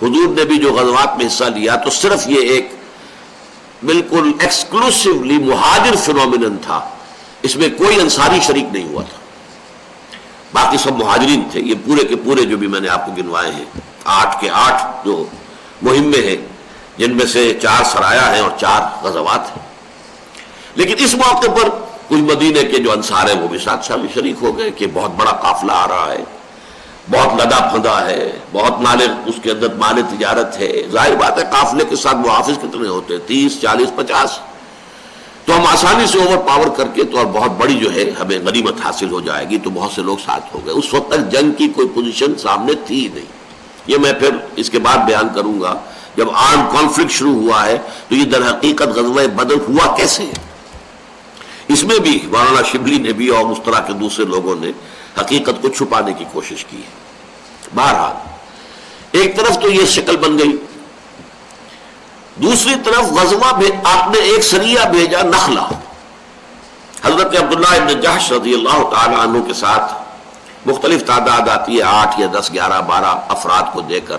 حضور نے بھی جو غزوات میں حصہ لیا، تو صرف یہ ایک بالکل ایکسکلوسیولی مہاجر فینومینن تھا. اس میں کوئی انصاری شریک نہیں ہوا تھا، باقی سب مہاجرین تھے. یہ پورے کے پورے جو بھی میں نے آپ کو گنوائے ہیں 8 کے 8 جو مہمیں ہیں، جن میں سے 4 سرایا ہیں اور 4 غزوات ہیں. لیکن اس موقع پر کچھ مدینے کے جو انصار ہیں وہ بھی ساتھ شامل شریک ہو گئے کہ بہت بڑا قافلہ آ رہا ہے، بہت لدا پھندا ہے، بہت مال اس کے اندر مال تجارت ہے. ظاہر بات ہے قافلے کے ساتھ محافظ کتنے ہوتے ہیں، 30 40 50، تو ہم آسانی سے اوور پاور کر کے تو اور بہت بڑی جو ہے ہمیں غنیمت حاصل ہو جائے گی. تو بہت سے لوگ ساتھ ہو گئے. اس وقت تک جنگ کی کوئی پوزیشن سامنے تھی نہیں. یہ میں پھر اس کے بعد بیان کروں گا. جب آرم کانفلکٹ شروع ہوا ہے تو یہ در حقیقت غزوہ بدر ہوا کیسے ہے. اس میں بھی مولانا شبلی نے بھی اور اس طرح کے دوسرے لوگوں نے حقیقت کو چھپانے کی کوشش کی ہے. بہرحال ایک طرف تو یہ شکل بن گئی، دوسری طرف غزوہ میں آپ نے ایک سریہ بھیجا نخلا. حضرت عبداللہ ابن جحش رضی اللہ تعالی عنہ کے ساتھ مختلف تعداد آتی ہے، 8 یا 10 11 12 افراد کو دے کر.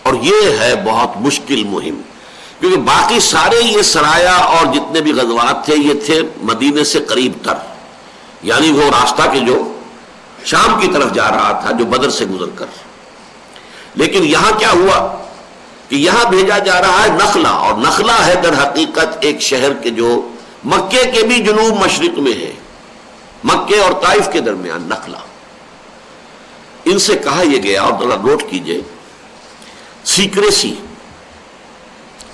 اور یہ ہے بہت مشکل مہم، کیونکہ باقی سارے یہ سرایا اور جتنے بھی غزوات تھے یہ تھے مدینے سے قریب تر، یعنی وہ راستہ کہ جو شام کی طرف جا رہا تھا، جو بدر سے گزر کر. لیکن یہاں کیا ہوا کہ یہاں بھیجا جا رہا ہے نخلا، اور نخلا ہے در حقیقت ایک شہر کے جو مکے کے بھی جنوب مشرق میں ہے، مکے اور طائف کے درمیان نخلا۔ ان سے کہا یہ گیا، اور ذرا نوٹ کیجئے، سیکریسی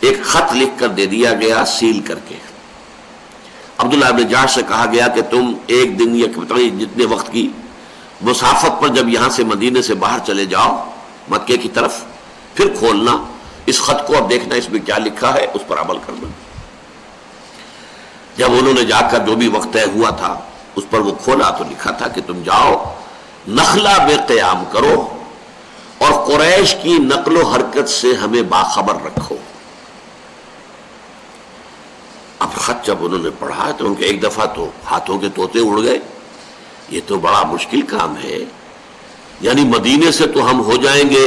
ایک خط لکھ کر دے دیا گیا سیل کر کے۔ عبداللہ ابن جاش سے کہا گیا کہ تم ایک دن یا جتنے وقت کی مسافت پر جب یہاں سے مدینے سے باہر چلے جاؤ مکے کی طرف، پھر کھولنا اس خط کو اور دیکھنا اس میں کیا لکھا ہے، اس پر عمل کرنا۔ جب انہوں نے جا کر جو بھی وقت طے ہوا تھا اس پر وہ کھولا تو لکھا تھا کہ تم جاؤ نخلا میں قیام کرو اور قریش کی نقل و حرکت سے ہمیں باخبر رکھو۔ اب خط جب انہوں نے پڑھا تو ان کے ایک دفعہ تو ہاتھوں کے طوطے اڑ گئے، یہ تو بڑا مشکل کام ہے، یعنی مدینے سے تو ہم ہو جائیں گے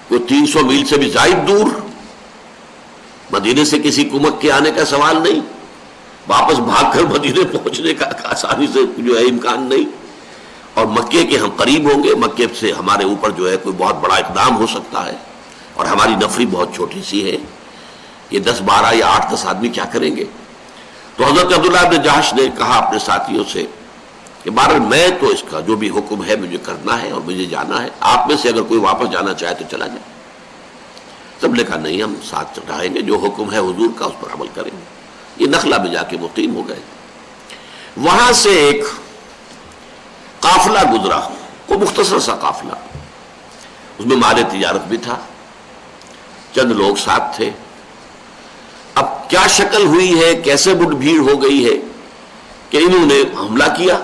کوئی 300 میل سے بھی زائد دور، مدینے سے کسی کمک کے آنے کا سوال نہیں، واپس بھاگ کر مدینے پہنچنے کا آسانی سے جو ہے امکان نہیں، اور مکے کے ہم قریب ہوں گے، مکے سے ہمارے اوپر جو ہے کوئی بہت بڑا اقدام ہو سکتا ہے، اور ہماری نفری بہت چھوٹی سی ہے، یہ 10-12 یا 8-10 آدمی کیا کریں گے؟ تو حضرت عبداللہ ابن جہش نے کہا اپنے ساتھیوں سے کہ بہرحال میں تو اس کا جو بھی حکم ہے مجھے کرنا ہے اور مجھے جانا ہے، آپ میں سے اگر کوئی واپس جانا چاہے تو چلا جائے۔ سب نے کہا نہیں، ہم ساتھ رہیں گے، جو حکم ہے حضور کا اس پر عمل کریں گے۔ یہ نخلا میں جا کے مقیم ہو گئے۔ وہاں سے ایک قافلہ گزرا، وہ مختصر سا قافلہ، اس میں مال تجارت بھی تھا، چند لوگ ساتھ تھے۔ اب کیا شکل ہوئی ہے، کیسے مٹ بھیڑ ہو گئی ہے کہ انہوں نے حملہ کیا،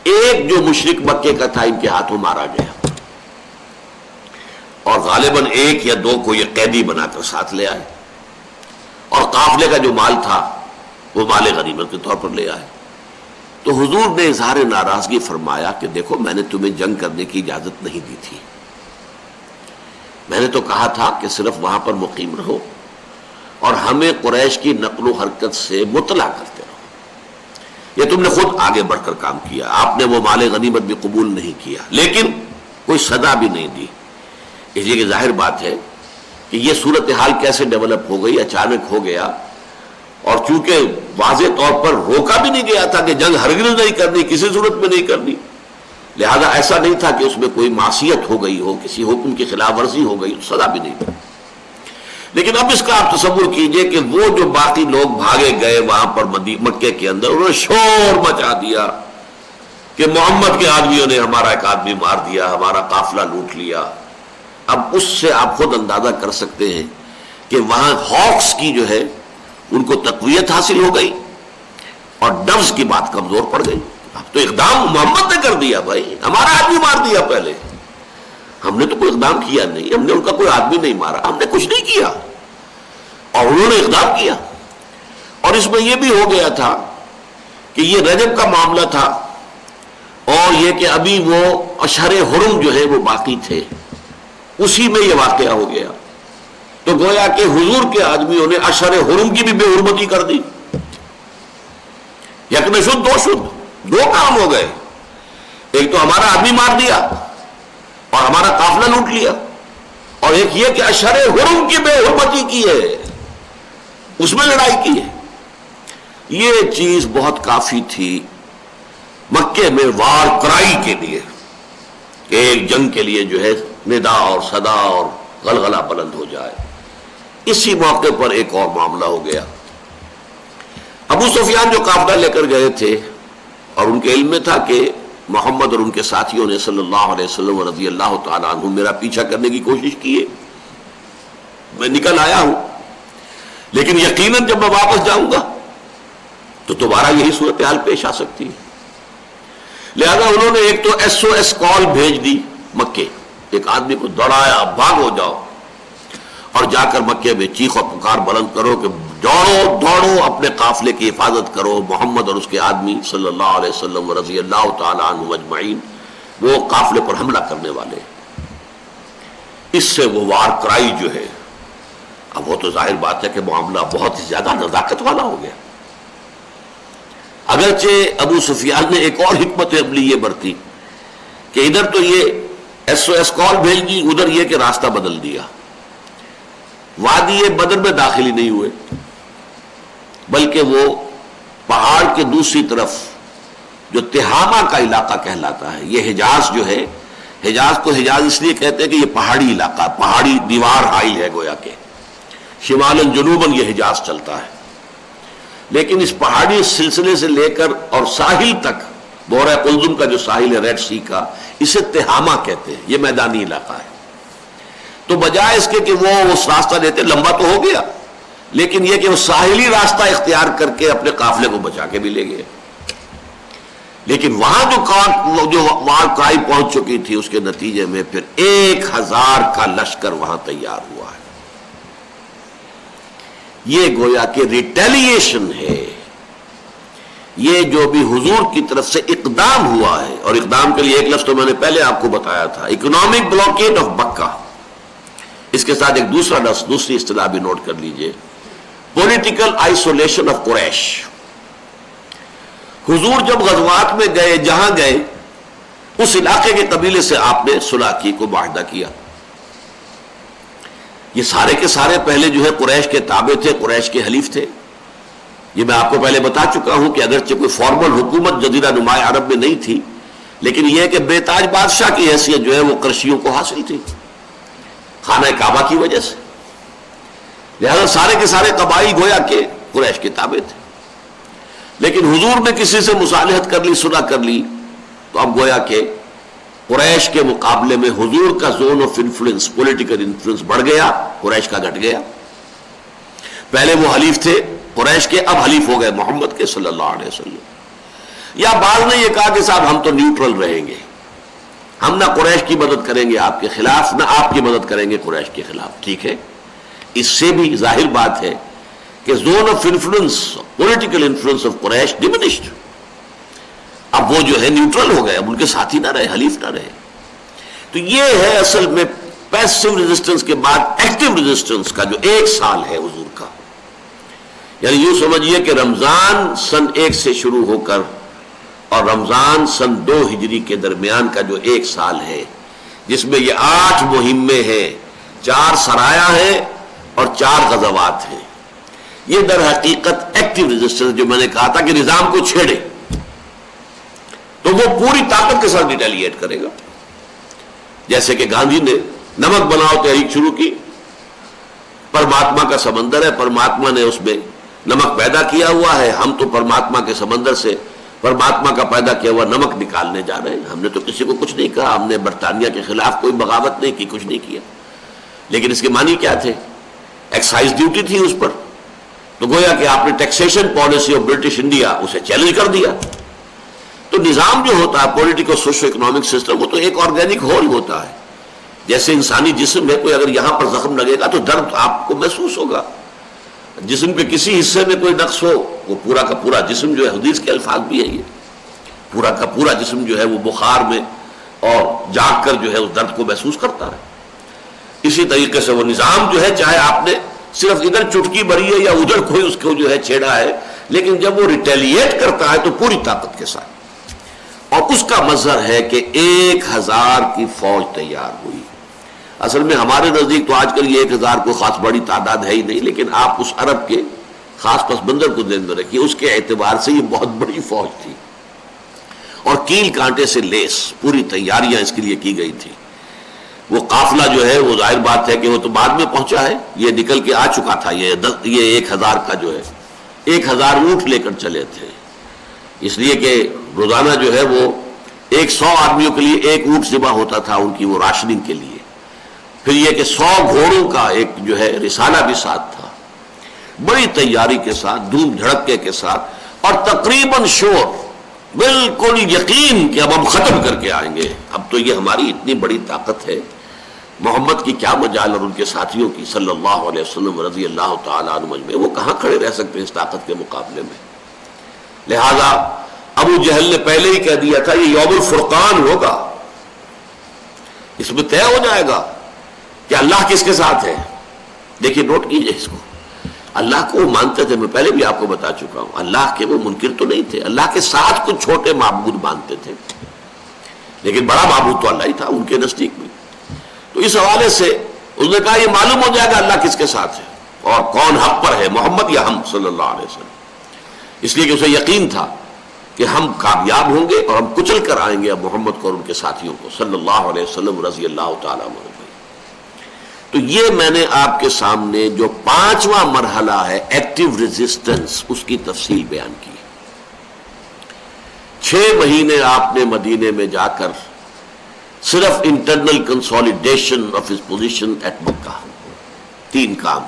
ایک جو مشرک مکے کا تھا ان کے ہاتھوں مارا گیا، اور غالباً 1 یا 2 کو یہ قیدی بنا کر ساتھ لے آئے، اور قافلے کا جو مال تھا وہ مال غنیمت کے طور پر لے آئے۔ تو حضور نے اظہار ناراضگی فرمایا کہ دیکھو میں نے تمہیں جنگ کرنے کی اجازت نہیں دی تھی، میں نے تو کہا تھا کہ صرف وہاں پر مقیم رہو اور ہمیں قریش کی نقل و حرکت سے مطلع کرتے رہو۔ یہ تم نے خود آگے بڑھ کر کام کیا، آپ نے وہ مال غنیمت بھی قبول نہیں کیا، لیکن کوئی سزا بھی نہیں دی۔ اس لیے کہ ظاہر بات ہے کہ یہ صورتحال کیسے ڈیولپ ہو گئی، اچانک ہو گیا، اور چونکہ واضح طور پر روکا بھی نہیں گیا تھا کہ جنگ ہرگز نہیں کرنی، کسی صورت میں نہیں کرنی، لہذا ایسا نہیں تھا کہ اس میں کوئی معصیت ہو گئی ہو، کسی حکم کی خلاف ورزی ہو گئی، سزا بھی نہیں دی۔ لیکن اب اس کا آپ تصور کیجئے کہ وہ جو باقی لوگ بھاگے گئے وہاں پر مکے کے اندر، انہوں نے شور مچا دیا کہ محمد کے آدمیوں نے ہمارا ایک آدمی مار دیا، ہمارا قافلہ لوٹ لیا۔ اب اس سے آپ خود اندازہ کر سکتے ہیں کہ وہاں ہاکس کی جو ہے ان کو تقویت حاصل ہو گئی، اور ڈوز کی بات کمزور پڑ گئی۔ اب تو اقدام محمد نے کر دیا، بھائی ہمارا آدمی مار دیا، پہلے ہم نے تو کوئی اقدام کیا نہیں، ہم نے ان کا کوئی آدمی نہیں مارا، ہم نے کچھ نہیں کیا، اور انہوں نے اقدام کیا۔ اور اس میں یہ بھی ہو گیا تھا کہ یہ رجب کا معاملہ تھا، اور یہ کہ ابھی وہ اشہر حرم جو ہے وہ باقی تھے، اسی میں یہ واقعہ ہو گیا۔ تو گویا کہ حضور کے آدمیوں نے اشہر حرم کی بھی بے حرمتی کر دی، یک میں شد دو کام ہو گئے، ایک تو ہمارا آدمی مار دیا اور ہمارا قافلہ لوٹ لیا، اور ایک یہ کہ اشہر حرم کی بے حرمتی کی ہے، اس میں لڑائی کی ہے۔ یہ چیز بہت کافی تھی مکے میں وار کرائی کے لیے، کہ ایک جنگ کے لیے جو ہے ندا اور صدا اور غلغلہ بلند ہو جائے۔ اسی موقع پر ایک اور معاملہ ہو گیا۔ ابو سفیان جو قافلہ لے کر گئے تھے، اور ان کے علم میں تھا کہ محمد اور ان کے ساتھیوں نے صلی اللہ علیہ وسلم رضی اللہ تعالیٰ عنہ میرا پیچھا کرنے کی کوشش کی ہے، میں نکل آیا ہوں، لیکن یقیناً جب میں واپس جاؤں گا تو دوبارہ یہی صورتحال پیش آ سکتی ہے۔ لہذا انہوں نے ایک تو SOS کال بھیج دی مکے، ایک آدمی کو دوڑایا، بھاگو جاؤ، اور جا کر مکے میں چیخ و پکار بلند کرو کہ دوڑو دوڑو، اپنے قافلے کی حفاظت کرو، محمد اور اس کے آدمی صلی اللہ علیہ وسلم رضی اللہ تعالیٰ عنہ اجمعین وہ قافلے پر حملہ کرنے والے۔ اس سے وہ وار کرائی جو ہے، اب وہ تو ظاہر بات ہے کہ معاملہ بہت ہی زیادہ نزاکت والا ہو گیا۔ اگرچہ ابو سفیان نے ایک اور حکمت عملی یہ برتی کہ ادھر تو یہ SOS کال بھیج دی، ادھر یہ کہ راستہ بدل دیا، وادی بدر میں داخل ہی نہیں ہوئے، بلکہ وہ پہاڑ کے دوسری طرف جو تہامہ کا علاقہ کہلاتا ہے، یہ حجاز جو ہے، حجاز کو حجاز اس لیے کہتے ہیں کہ یہ پہاڑی علاقہ، پہاڑی دیوار حائل ہے گویا کہ شمالاً جنوباً یہ حجاز چلتا ہے، لیکن اس پہاڑی سلسلے سے لے کر اور ساحل تک، بحیرہ قلزم کا جو ساحل ہے ریڈ سی کا، اسے تہامہ کہتے ہیں، یہ میدانی علاقہ ہے۔ تو بجائے اس کے کہ وہ اس راستہ لیتے، لمبا تو ہو گیا، لیکن یہ کہ وہ ساحلی راستہ اختیار کر کے اپنے قافلے کو بچا کے بھی لے گئے، لیکن وہاں جو وہاں کائی پہنچ چکی تھی، اس کے نتیجے میں پھر 1000 کا لشکر وہاں تیار ہوا ہے۔ یہ گویا کہ ریٹیلیشن ہے، یہ جو بھی حضور کی طرف سے اقدام ہوا ہے، اور اقدام کے لیے ایک لفظ تو میں نے پہلے آپ کو بتایا تھا، اکنامک بلاکیڈ آف مکہ، اس کے ساتھ ایک دوسرا لفظ، دوسری اصطلاح بھی نوٹ کر لیجئے، پولیٹیکل آئسولیشن آف قریش۔ حضور جب غزوات میں گئے، جہاں گئے اس علاقے کے قبیلے سے آپ نے صلح کی، کو معاہدہ کیا۔ یہ سارے کے سارے پہلے جو ہے قریش کے تابع تھے، قریش کے حلیف تھے۔ یہ میں آپ کو پہلے بتا چکا ہوں کہ اگرچہ کوئی فارمل حکومت جزیرہ نما عرب میں نہیں تھی، لیکن یہ کہ بے تاج بادشاہ کی حیثیت جو ہے وہ قرشیوں کو حاصل تھی خانہ کعبہ کی وجہ سے، لہذا سارے کے سارے قبائل گویا کہ قریش کے تابع تھے۔ لیکن حضور نے کسی سے مصالحت کر لی، صلح کر لی، تو اب گویا کہ قریش کے مقابلے میں حضور کا zone of influence, political influence بڑھ گیا، قریش کا گھٹ گیا۔ پہلے وہ حلیف تھے قریش کے، اب حلیف ہو گئے محمد کے صلی اللہ علیہ وسلم۔ یا بعض نے یہ کہا کہ صاحب ہم تو نیوٹرل رہیں گے، ہم نہ قریش کی مدد کریں گے آپ کے خلاف، نہ آپ کی مدد کریں گے قریش کے خلاف۔ ٹھیک ہے، اس سے بھی ظاہر بات ہے کہ zone of influence, political influence of Quraysh diminished, اب وہ جو ہے نیوٹرل ہو گئے، اب ان کے ساتھی نہ رہے، حلیف نہ رہے۔ تو یہ ہے اصل میں پیسو ریزسٹنس کے بعد ایکٹیو ریزسٹنس کا جو 1 سال ہے حضور کا، یعنی یوں سمجھیے کہ رمضان سن 1 سے شروع ہو کر اور رمضان سن 2 ہجری کے درمیان کا جو 1 سال ہے، جس میں یہ 8 مہمیں ہیں، 4 سرایا ہیں اور 4 غزوات ہیں، یہ در حقیقت ایکٹیو ریزسٹنس، جو میں نے کہا تھا کہ نظام کو چھیڑے تو وہ پوری طاقت کے ساتھ ریٹیلیٹ کرے گا۔ جیسے کہ گاندھی نے نمک بناؤ تحریک شروع کی، پرماتما کا سمندر ہے، پرماتما نے اس میں نمک پیدا کیا ہوا ہے، ہم تو پرماتما کے سمندر سے پرماتما کا پیدا کیا ہوا نمک نکالنے جا رہے ہیں۔ ہم نے تو کسی کو کچھ نہیں کہا، ہم نے برطانیہ کے خلاف کوئی بغاوت نہیں کی، کچھ نہیں کیا، لیکن اس کے معنی کیا تھے؟ ایکسائز ڈیوٹی تھی اس پر، تو گویا کہ آپ نے taxation policy of British India اسے چیلنج کر دیا۔ تو نظام جو ہوتا ہے پولیٹیکل سوشو اکنامک سسٹم، وہ تو ایک آرگینک ہول ہوتا ہے، جیسے انسانی جسم ہے، کوئی اگر یہاں پر زخم لگے گا تو درد آپ کو محسوس ہوگا، جسم کے کسی حصے میں کوئی نقص ہو، وہ پورا کا پورا جسم جو ہے، حدیث کے الفاظ بھی ہے، یہ پورا کا پورا جسم جو ہے وہ بخار میں اور جاگ کر جو ہے اس درد کو محسوس کرتا ہے۔ اسی طریقے سے وہ نظام جو ہے، چاہے آپ نے صرف ادھر چٹکی بری ہے یا ادھر کوئی اس کو جو ہے چھیڑا ہے، لیکن جب وہ ریٹیلیٹ کرتا ہے تو پوری طاقت کے ساتھ، اور اس کا مظہر ہے کہ 1000 کی فوج تیار ہوئی۔ اصل میں ہمارے نزدیک تو آج کل یہ 1000 کو خاص بڑی تعداد ہے ہی نہیں، لیکن آپ اس عرب کے خاص پس منظر کو ذہن میں رکھیے، اس کے اعتبار سے یہ بہت بڑی فوج تھی، اور کیل کانٹے سے لیس پوری تیاریاں اس کے لیے کی گئی تھی۔ وہ قافلہ جو ہے وہ ظاہر بات ہے کہ وہ تو بعد میں پہنچا ہے، یہ نکل کے آ چکا تھا، یہ 1000 کا جو ہے 1000 اونٹ لے کر چلے تھے، اس لیے کہ روزانہ جو ہے وہ 100 آدمیوں کے لیے 1 اونٹ ذبح ہوتا تھا ان کی وہ راشننگ کے لیے۔ پھر یہ کہ 100 گھوڑوں کا ایک جو ہے رسالہ بھی ساتھ تھا، بڑی تیاری کے ساتھ، دھوم دھڑکے کے ساتھ، اور تقریباً شور، بالکل یقین کہ اب ہم ختم کر کے آئیں گے، اب تو یہ ہماری اتنی بڑی طاقت ہے، محمد کی کیا مجال اور ان کے ساتھیوں کی صلی اللہ علیہ وسلم رضی اللہ تعالیٰ عنہ مجمعین، وہ کہاں کھڑے رہ سکتے ہیں اس طاقت کے مقابلے میں۔ لہذا ابو جہل نے پہلے ہی کہہ دیا تھا یہ یوم الفرقان ہوگا، اس میں طے ہو جائے گا کہ اللہ کس کے ساتھ ہے۔ دیکھیے نوٹ کیجئے اس کو، اللہ کو وہ مانتے تھے، میں پہلے بھی آپ کو بتا چکا ہوں، اللہ کے وہ منکر تو نہیں تھے، اللہ کے ساتھ کچھ چھوٹے معبود مانتے تھے، لیکن بڑا معبود تو اللہ ہی تھا ان کے نزدیک بھی. تو اس حوالے سے اس نے کہا یہ معلوم ہو جائے گا اللہ کس کے ساتھ ہے اور کون حق پر ہے، محمد یا ہم صلی اللہ علیہ وسلم. اس لیے کہ اسے یقین تھا کہ ہم کامیاب ہوں گے اور ہم کچل کر آئیں گے اب محمد کو اور ان کے ساتھیوں کو صلی اللہ علیہ وسلم رضی اللہ تعالیٰ عنہ. تو یہ میں نے آپ کے سامنے جو 5واں مرحلہ ہے ایکٹیو ریزسٹنس، اس کی تفصیل بیان کی. 6 مہینے آپ نے مدینے میں جا کر صرف internal consolidation of his position at Mecca, 3 کام: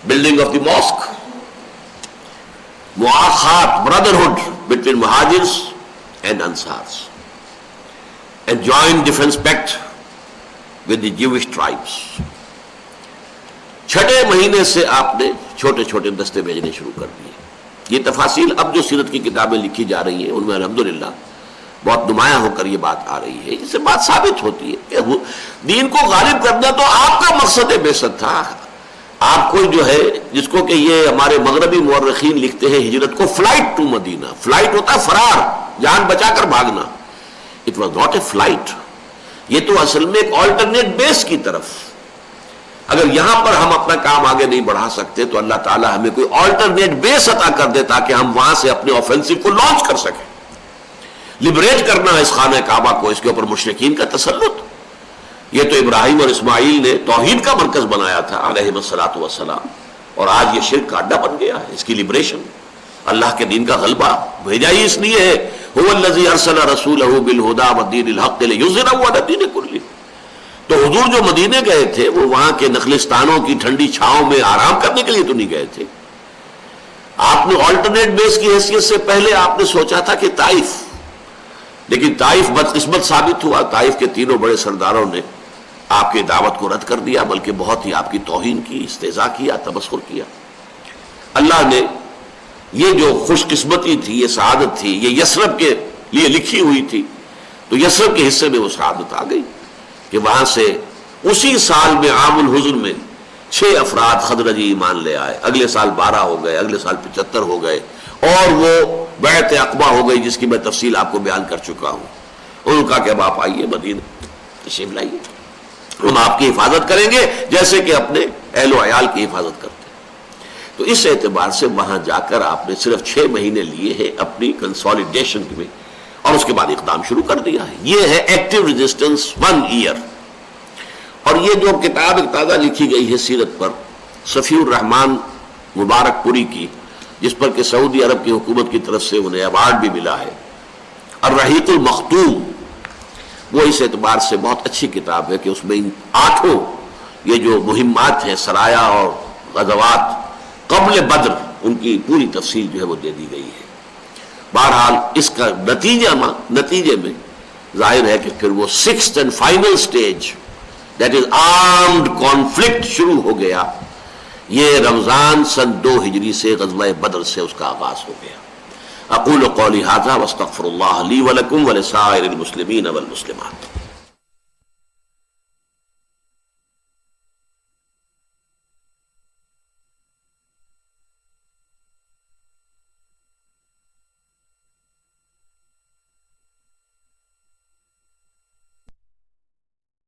بلڈنگ آف دی ماسک، مواخات برادرہڈ بٹوین مہاجرز اینڈ انصارز، and joint defence pact with the Jewish tribes. 6 مہینے سے آپ نے چھوٹے چھوٹے دستے بھیجنے شروع کر دیے. یہ تفاصیل اب جو سیرت کی کتابیں لکھی جا رہی ہیں ان میں الحمدللہ بہت نمایاں ہو کر یہ بات آ رہی ہے. اس سے بات ثابت ہوتی ہے کہ دین کو غالب کرنا تو آپ کا مقصد بعثت تھا. آپ کو جو ہے جس کو کہ یہ ہمارے مغربی مورخین لکھتے ہیں ہجرت کو فلائٹ ٹو مدینہ، فلائٹ ہوتا ہے فرار، جان بچا کر بھاگنا. It was not a flight, یہ تو اصل میں ایک آلٹرنیٹ بیس کی طرف. اگر یہاں پر ہم اپنا کام آگے نہیں بڑھا سکتے تو اللہ تعالیٰ ہمیں کوئی آلٹرنیٹ بیس عطا کر دے تاکہ ہم وہاں سے اپنے آفینسو کو لانچ کر سکیں. لبریٹ کرنا ہے اس خانہ کعبہ کو، اس کے اوپر مشرکین کا تسلط. یہ تو ابراہیم اور اسماعیل نے توحید کا مرکز بنایا تھا علیہ الصلوۃ والسلام، اور آج یہ شرک کا اڈا بن گیا ہے. اس کی لبریشن، اللہ کے دین کا غلبہ بھیجا ہی اس لیے ہے. هو الذي ارسل رسوله بالهدى والدين الحق ليظهره على الدين كله. تو حضور جو مدینے گئے تھے وہ وہاں کے نخلستانوں کی ٹھنڈی چھاؤں میں آرام کرنے کے لیے تو نہیں گئے تھے. آپ نے آلٹرنیٹ بیس کی حیثیت سے پہلے آپ نے سوچا تھا کہ طائف، لیکن طائف بدقسمت ثابت ہوا. طائف کے 3 بڑے سرداروں نے آپ کی دعوت کو رد کر دیا، بلکہ بہت ہی آپ کی توہین کی، استہزاء کیا، تبصر کیا. اللہ نے یہ جو خوش قسمتی تھی، یہ سعادت تھی، یہ یثرب کے لیے لکھی ہوئی تھی، تو یثرب کے حصے میں وہ سعادت آ گئی کہ وہاں سے اسی سال میں عام الحزن میں 6 افراد خزرجی ایمان لے آئے. اگلے سال 12 ہو گئے، اگلے سال 75 ہو گئے، اور وہ بیعت عقبہ ہو گئی جس کی میں تفصیل آپ کو بیان کر چکا ہوں. انہوں نے کہا کہ اب آپ آئیے مدینہ تشریف لائیے، ہم آپ کی حفاظت کریں گے جیسے کہ اپنے اہل و عیال کی حفاظت کرتے. تو اس اعتبار سے وہاں جا کر آپ نے صرف 6 مہینے لیے ہیں اپنی کنسولیڈیشن میں، اور اس کے بعد اقدام شروع کر دیا ہے. یہ ہے ایکٹیو ریزسٹنس 1 ایئر. اور یہ جو کتاب ایک تازہ لکھی گئی ہے سیرت پر، صفی الرحمان مبارک پوری کی، جس پر کہ سعودی عرب کی حکومت کی طرف سے انہیں ایوارڈ بھی ملا ہے، الرحیق المختوم، وہ اس اعتبار سے بہت اچھی کتاب ہے کہ اس میں ان 8 یہ جو مہمات ہیں، سرایا اور غزوات قبل بدر، ان کی پوری تفصیل جو ہے وہ دے دی گئی ہے. بہرحال اس کا نتیجے میں ظاہر ہے کہ پھر وہ 6th and final stage, that is armed conflict, شروع ہو گیا. یہ رمضان سن 2 ہجری سے غزوہ بدر سے اس کا آغاز ہو گیا. اقول قولی ھذا واستغفر اللہ لی ولکم ولسائر المسلمین والمسلمات.